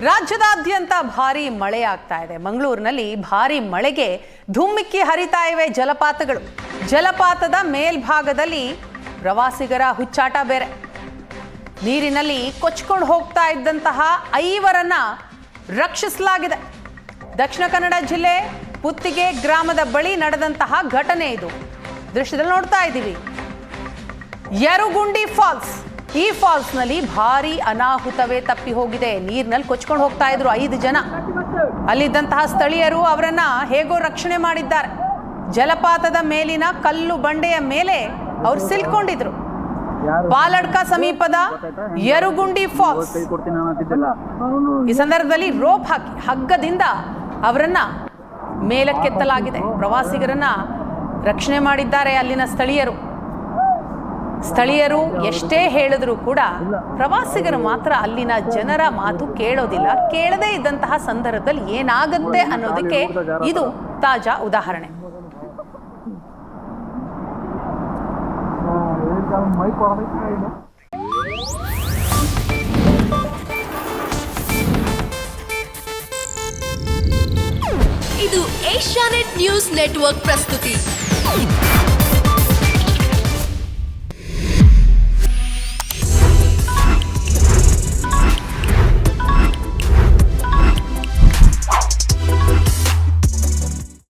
ರಾಜ್ಯದಾದ್ಯಂತ ಭಾರಿ ಮಳೆ ಆಗ್ತಾ ಇದೆ. ಮಂಗಳೂರಿನಲ್ಲಿ ಭಾರಿ ಮಳೆಗೆ ಧುಮ್ಮಿಕ್ಕಿ ಹರಿತಾ ಇವೆ ಜಲಪಾತಗಳು. ಜಲಪಾತದ ಮೇಲ್ಭಾಗದಲ್ಲಿ ಪ್ರವಾಸಿಗರ ಹುಚ್ಚಾಟ ಬೇರೆ. ನೀರಿನಲ್ಲಿ ಕೊಚ್ಕೊಂಡು ಹೋಗ್ತಾ ಇದ್ದಂತಹ 5ರನ್ನ ರಕ್ಷಿಸಲಾಗಿದೆ. ದಕ್ಷಿಣ ಕನ್ನಡ ಜಿಲ್ಲೆ ಪುತ್ತಿಗೆ ಗ್ರಾಮದ ಬಳಿ ನಡೆದಂತಹ ಘಟನೆ ಇದು. ದೃಶ್ಯದಲ್ಲಿ ನೋಡ್ತಾ ಇದ್ದೀವಿ. ಯರುಗುಂಡಿ ಫಾಲ್ಸ್. ಈ ಫಾಲ್ಸ್ ನಲ್ಲಿ ಭಾರಿ ಅನಾಹುತವೇ ತಪ್ಪಿ ಹೋಗಿದೆ. ನೀರಿನಲ್ಲಿ ಕೊಚ್ಕೊಂಡು ಹೋಗ್ತಾ ಇದ್ರು 5 ಜನ. ಅಲ್ಲಿದ್ದಂತಹ ಸ್ಥಳೀಯರು ಅವರನ್ನ ಹೇಗೋ ರಕ್ಷಣೆ ಮಾಡಿದ್ದಾರೆ. ಜಲಪಾತದ ಮೇಲಿನ ಕಲ್ಲು ಬಂಡೆಯ ಮೇಲೆ ಅವರು ಸಿಲ್ಕೊಂಡಿದ್ರು. ಪಾಲಡ್ಕ ಸಮೀಪದ ಯರುಗುಂಡಿ ಫಾಲ್ಸ್. ಈ ಸಂದರ್ಭದಲ್ಲಿ ರೋಪ್ ಹಾಕಿ ಹಗ್ಗದಿಂದ ಅವರನ್ನ ಮೇಲಕ್ಕೆತ್ತಲಾಗಿದೆ. ಪ್ರವಾಸಿಗರನ್ನ ರಕ್ಷಣೆ ಮಾಡಿದ್ದಾರೆ ಅಲ್ಲಿನ ಸ್ಥಳೀಯರು ಎಷ್ಟೇ ಹೇಳಿದ್ರು ಕೂಡ ಪ್ರವಾಸಿಗರು ಮಾತ್ರ ಅಲ್ಲಿನ ಜನರ ಮಾತು ಕೇಳೋದಿಲ್ಲ. ಕೇಳದೇ ಇದ್ದಂತಹ ಸಂದರ್ಭದಲ್ಲಿ ಏನಾಗುತ್ತೆ ಅನ್ನೋದಕ್ಕೆ ಇದು ತಾಜಾ ಉದಾಹರಣೆ. ಇದು ಏಷ್ಯಾನೆಟ್ ನ್ಯೂಸ್ ನೆಟ್ವರ್ಕ್ ಪ್ರಸ್ತುತಿ.